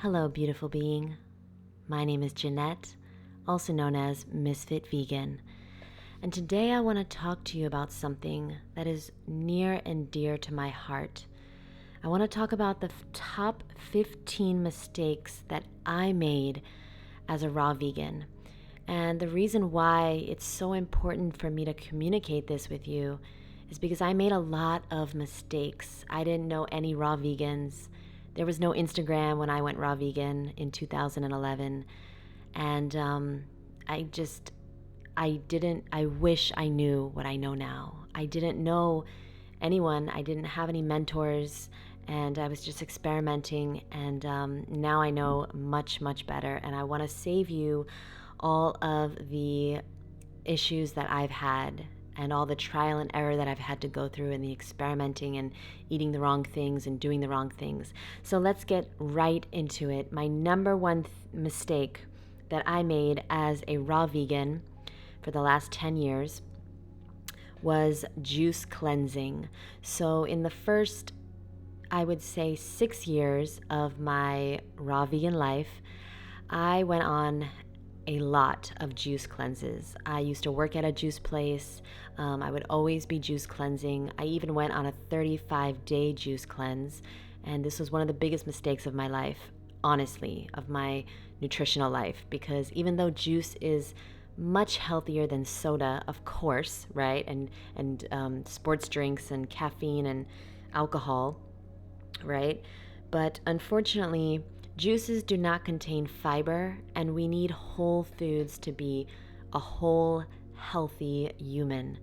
Hello, beautiful being. My name is Jeanette, also known as Ms.FitVegan, and today I want to talk to you about something that is near and dear to my heart. I want to talk about the top 15 mistakes that I made as a raw vegan. And the reason why it's so important for me to communicate this with you is because I made a lot of mistakes. I didn't know any raw vegans. There was no Instagram when I went raw vegan in 2011. And I wish I knew what I know now. I didn't know anyone. I didn't have any mentors. And I was just experimenting. And now I know much, much better. And I want to save you all of the issues that I've had and all the trial and error that I've had to go through and the experimenting and eating the wrong things and doing the wrong things. So let's get right into it. My number one mistake that I made as a raw vegan for the last 10 years was juice cleansing. So in the first, I would say, 6 years of my raw vegan life, I went on a lot of juice cleanses. I used to work at a juice place. I would always be juice cleansing. I even went on a 35-day juice cleanse, and this was one of the biggest mistakes of my life, honestly, of my nutritional life, because even though juice is much healthier than soda, of course, right, and sports drinks and caffeine and alcohol, right, but unfortunately, juices do not contain fiber, and we need whole foods to be a whole, healthy human,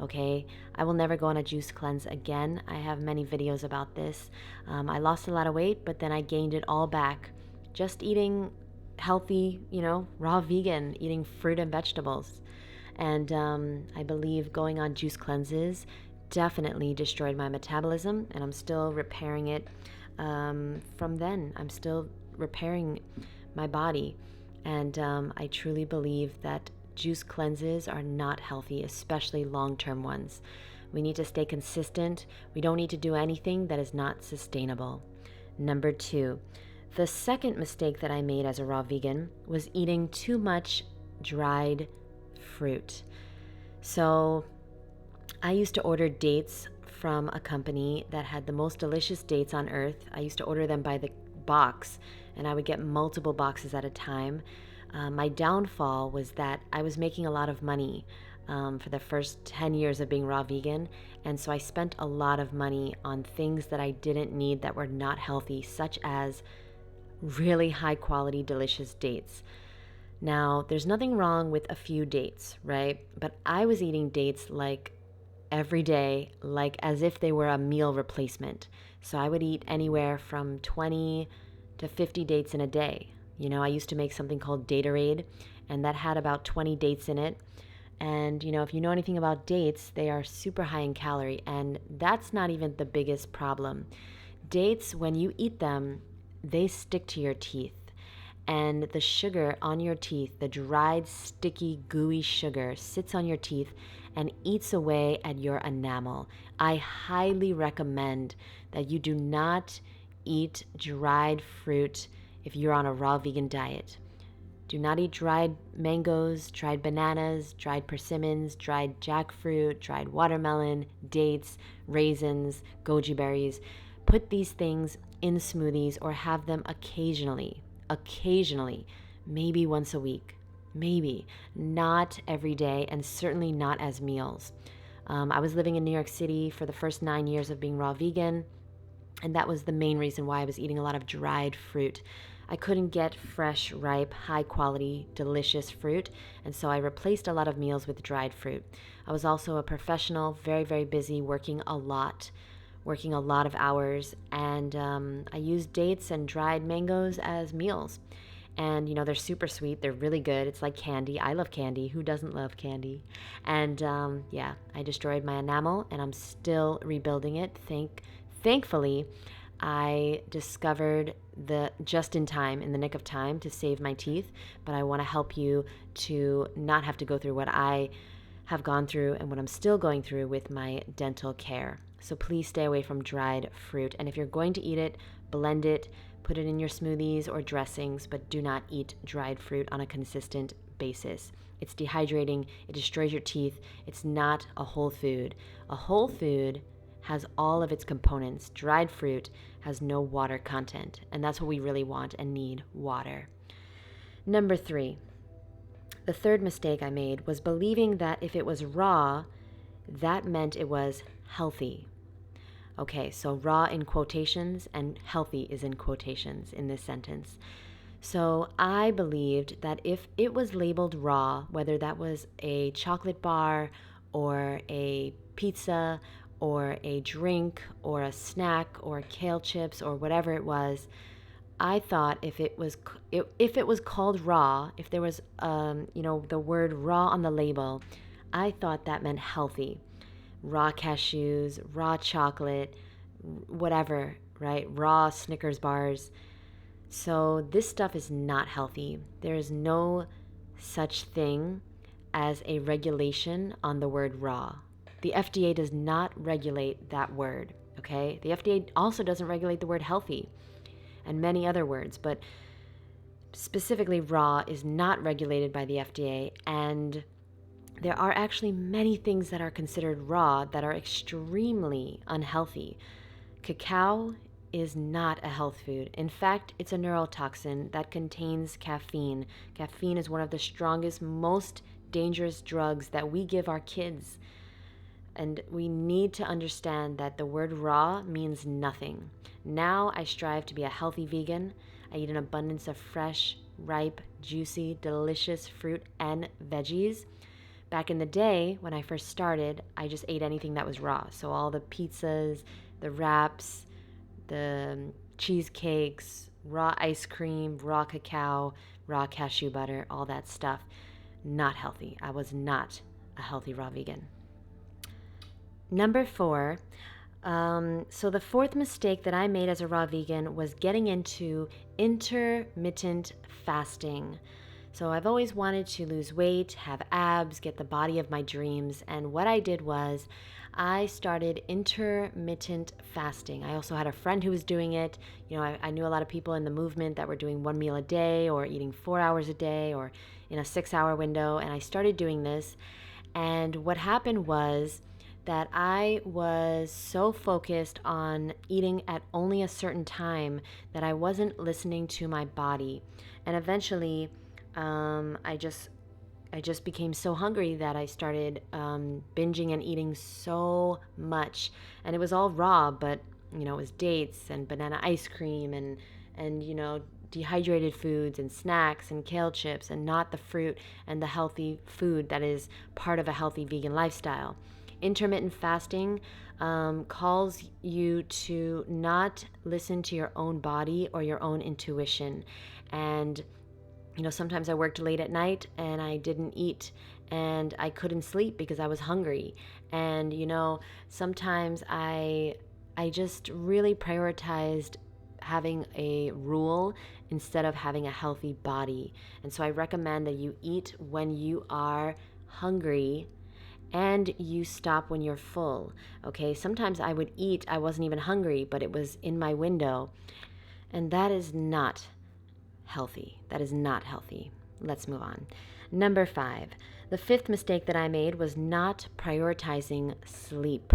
okay? I will never go on a juice cleanse again. I have many videos about this. I lost a lot of weight, but then I gained it all back just eating healthy, raw vegan, eating fruit and vegetables. And I believe going on juice cleanses definitely destroyed my metabolism, and I'm still repairing it from then. I'm still repairing my body, and I truly believe that juice cleanses are not healthy, especially long-term ones. We need to stay consistent. We don't need to do anything that is not sustainable. Number 2, the second mistake that I made as a raw vegan was eating too much dried fruit. So I used to order dates from a company that had the most delicious dates on earth. I used to order them by the box, and I would get multiple boxes at a time. My downfall was that I was making a lot of money for the first 10 years of being raw vegan, and so I spent a lot of money on things that I didn't need, that were not healthy, such as really high quality, delicious dates. Now, there's nothing wrong with a few dates, right? But I was eating dates like every day, like as if they were a meal replacement. So I would eat anywhere from 20 to 50 dates in a day. I used to make something called Daterade, and that had about 20 dates in it. And, if you know anything about dates, they are super high in calorie, and that's not even the biggest problem. Dates, when you eat them, they stick to your teeth. And the sugar on your teeth, the dried, sticky, gooey sugar, sits on your teeth and eats away at your enamel. I highly recommend that you do not eat dried fruit if you're on a raw vegan diet. Do not eat dried mangoes, dried bananas, dried persimmons, dried jackfruit, dried watermelon, dates, raisins, goji berries. Put these things in smoothies or have them occasionally, maybe once a week, maybe, not every day, and certainly not as meals. I was living in New York City for the first 9 years of being raw vegan, and that was the main reason why I was eating a lot of dried fruit. I couldn't get fresh, ripe, high quality, delicious fruit, and so I replaced a lot of meals with dried fruit. I was also a professional, very, very busy, working a lot of hours, and I used dates and dried mangoes as meals. And they're super sweet, they're really good, it's like candy. I love candy. Who doesn't love candy? And I destroyed my enamel, and I'm still rebuilding it. Thankfully, I discovered the just in time, in the nick of time, to save my teeth. But I want to help you to not have to go through what I have gone through and what I'm still going through with my dental care. So please stay away from dried fruit. And if you're going to eat it, blend it, Put it in your smoothies or dressings, but do not eat dried fruit on a consistent basis. It's dehydrating, it destroys your teeth. It's not a whole food. A whole food has all of its components. Dried fruit has no water content, and that's what we really want and need, water. Number 3, the third mistake I made was believing that if it was raw, that meant it was healthy. Okay, so raw in quotations and healthy is in quotations in this sentence. So I believed that if it was labeled raw, whether that was a chocolate bar or a pizza or a drink or a snack or kale chips or whatever it was, I thought if it was called raw, if there was the word raw on the label, I thought that meant healthy. Raw cashews, raw chocolate, whatever, right? Raw Snickers bars. So this stuff is not healthy. There is no such thing as a regulation on the word raw. The FDA does not regulate that word, okay? The FDA also doesn't regulate the word healthy and many other words, but specifically raw is not regulated by the FDA, and there are actually many things that are considered raw that are extremely unhealthy. Cacao is not a health food. In fact, it's a neurotoxin that contains caffeine. Caffeine is one of the strongest, most dangerous drugs that we give our kids. And we need to understand that the word raw means nothing. Now I strive to be a healthy vegan. I eat an abundance of fresh, ripe, juicy, delicious fruit and veggies. Back in the day, when I first started, I just ate anything that was raw. So all the pizzas, the wraps, the cheesecakes, raw ice cream, raw cacao, raw cashew butter, all that stuff. Not healthy. I was not a healthy raw vegan. Number 4, so the fourth mistake that I made as a raw vegan was getting into intermittent fasting. So I've always wanted to lose weight, have abs, get the body of my dreams, and what I did was I started intermittent fasting. I also had a friend who was doing it. I knew a lot of people in the movement that were doing 1 meal a day or eating 4 hours a day or in a 6-hour window, and I started doing this. And what happened was that I was so focused on eating at only a certain time that I wasn't listening to my body. And eventually, I just became so hungry that I started binging and eating so much. And it was all raw, but it was dates and banana ice cream and dehydrated foods and snacks and kale chips, and not the fruit and the healthy food that is part of a healthy vegan lifestyle. Intermittent fasting calls you to not listen to your own body or your own intuition. And sometimes I worked late at night and I didn't eat and I couldn't sleep because I was hungry. And sometimes I just really prioritized having a rule instead of having a healthy body. And so I recommend that you eat when you are hungry and you stop when you're full. Okay, sometimes I would eat, I wasn't even hungry, but it was in my window. And that is not healthy. That is not healthy. Let's move on. Number 5, the fifth mistake that I made was not prioritizing sleep.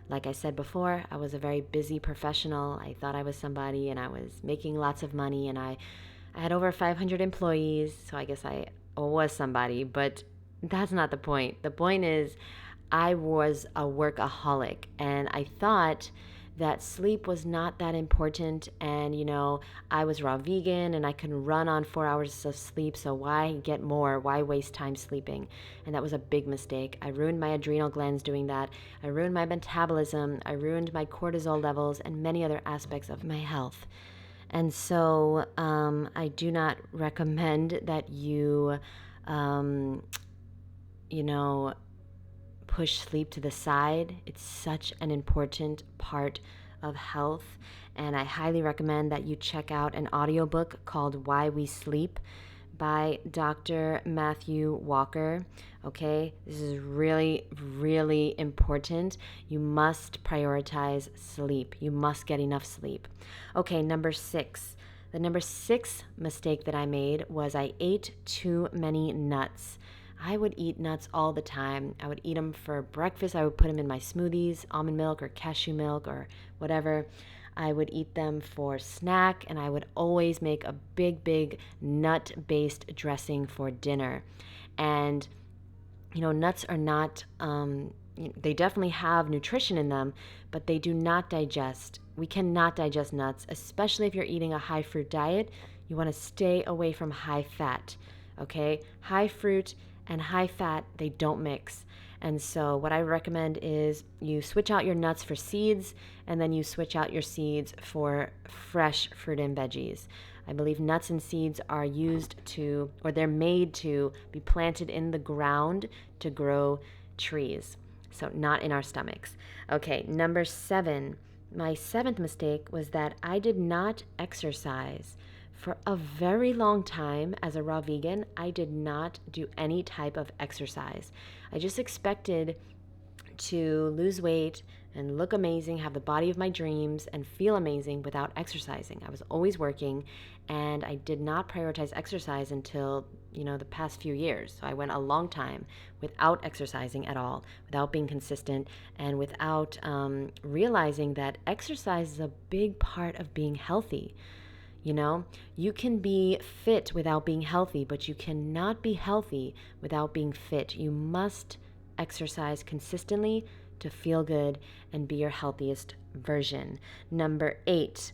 Like I said before, I was a very busy professional. I thought I was somebody and I was making lots of money, and I had over 500 employees, so I guess I was somebody, but that's not the point. The point is I was a workaholic, and I thought that sleep was not that important, and I was raw vegan and I can run on 4 hours of sleep, so why get more? Why waste time sleeping? And that was a big mistake. I ruined my adrenal glands doing that. I ruined my metabolism. I ruined my cortisol levels and many other aspects of my health. And so I do not recommend that you push sleep to the side. It's such an important part of health, and I highly recommend that you check out an audiobook called Why We Sleep by Dr. Matthew Walker. Okay, this is really, really important. You must prioritize sleep. You must get enough sleep. Okay, number 6. The number 6 mistake that I made was I ate too many nuts. I would eat nuts all the time. I would eat them for breakfast. I would put them in my smoothies, almond milk or cashew milk or whatever. I would eat them for snack, and I would always make a big nut-based dressing for dinner. And nuts are not, they definitely have nutrition in them, but they do not digest. We cannot digest nuts, especially if you're eating a high fruit diet. You want to stay away from high fat, okay? High fruit and high fat, they don't mix. And so what I recommend is you switch out your nuts for seeds, and then you switch out your seeds for fresh fruit and veggies. I believe nuts and seeds are used to, or they're made to be planted in the ground to grow trees. So not in our stomachs. Okay, number 7. My 7th mistake was that I did not exercise. For a very long time as a raw vegan, I did not do any type of exercise. I just expected to lose weight and look amazing, have the body of my dreams, and feel amazing without exercising. I was always working, and I did not prioritize exercise until, the past few years. So I went a long time without exercising at all, without being consistent, and without realizing that exercise is a big part of being healthy. You can be fit without being healthy, but you cannot be healthy without being fit. You must exercise consistently to feel good and be your healthiest version. Number 8.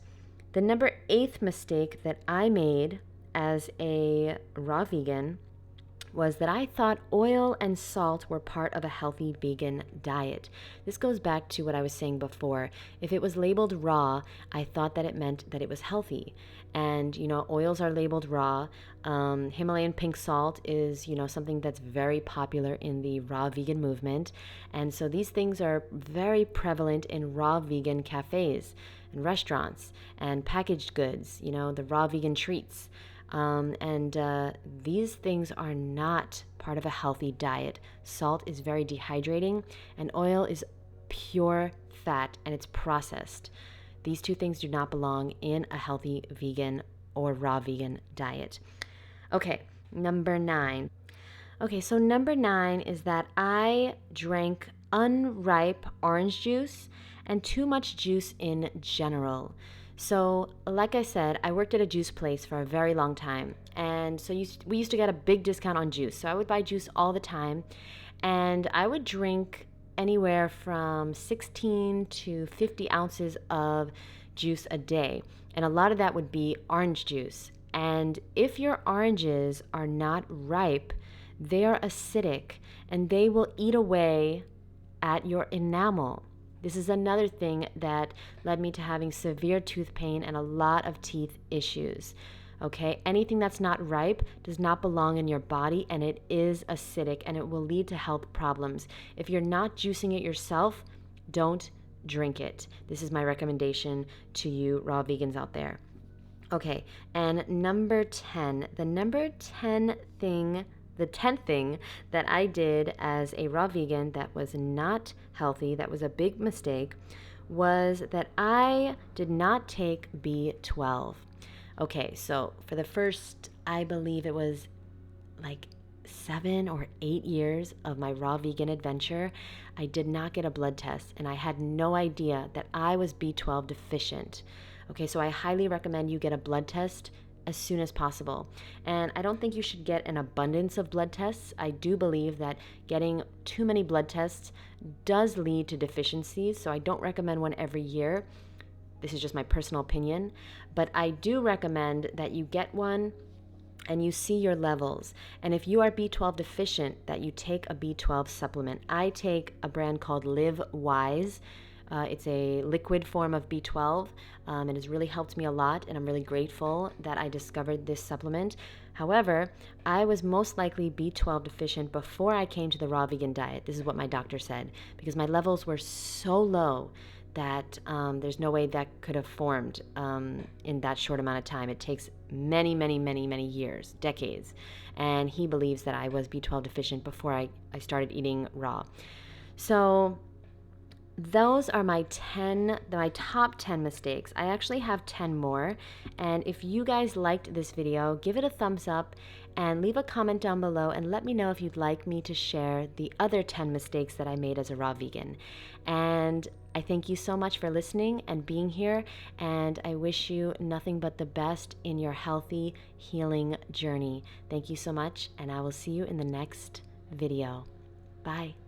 The number 8th mistake that I made as a raw vegan was that I thought oil and salt were part of a healthy vegan diet. This goes back to what I was saying before. If it was labeled raw, I thought that it meant that it was healthy. And, oils are labeled raw. Himalayan pink salt is, something that's very popular in the raw vegan movement. And so these things are very prevalent in raw vegan cafes and restaurants and packaged goods, the raw vegan treats. These things are not part of a healthy diet. Salt is very dehydrating, and oil is pure fat, and it's processed. These two things do not belong in a healthy vegan or raw vegan diet. Okay, number 9. Okay, so number 9 is that I drank unripe orange juice and too much juice in general. So, like I said, I worked at a juice place for a very long time. And so we used to get a big discount on juice. So I would buy juice all the time. And I would drink anywhere from 16 to 50 ounces of juice a day. And a lot of that would be orange juice. And if your oranges are not ripe, they are acidic and they will eat away at your enamel. This is another thing that led me to having severe tooth pain and a lot of teeth issues. Okay, anything that's not ripe does not belong in your body, and it is acidic, and it will lead to health problems. If you're not juicing it yourself, don't drink it. This is my recommendation to you raw vegans out there. Okay, and number 10. The 10th thing that I did as a raw vegan that was not healthy, that was a big mistake, was that I did not take B12. Okay, so for the first, I believe it was like 7 or 8 years of my raw vegan adventure, I did not get a blood test, and I had no idea that I was B12 deficient. Okay, so I highly recommend you get a blood test as soon as possible. And I don't think you should get an abundance of blood tests. I do believe that getting too many blood tests does lead to deficiencies, so I don't recommend one every year. This is just my personal opinion, but I do recommend that you get one and you see your levels. And if you are B12 deficient, that you take a B12 supplement. I take a brand called Live Wise. It's a liquid form of B12. It has really helped me a lot, and I'm really grateful that I discovered this supplement. However, I was most likely B12 deficient before I came to the raw vegan diet. This is what my doctor said, because my levels were so low that there's no way that could have formed in that short amount of time. It takes many, many, many, many years, decades. And he believes that I was B12 deficient before I started eating raw. So those are my top 10 mistakes. I actually have 10 more, and if you guys liked this video, give it a thumbs up and leave a comment down below and let me know if you'd like me to share the other 10 mistakes that I made as a raw vegan. And I thank you so much for listening and being here, and I wish you nothing but the best in your healthy healing journey. Thank you so much, and I will see you in the next video. Bye.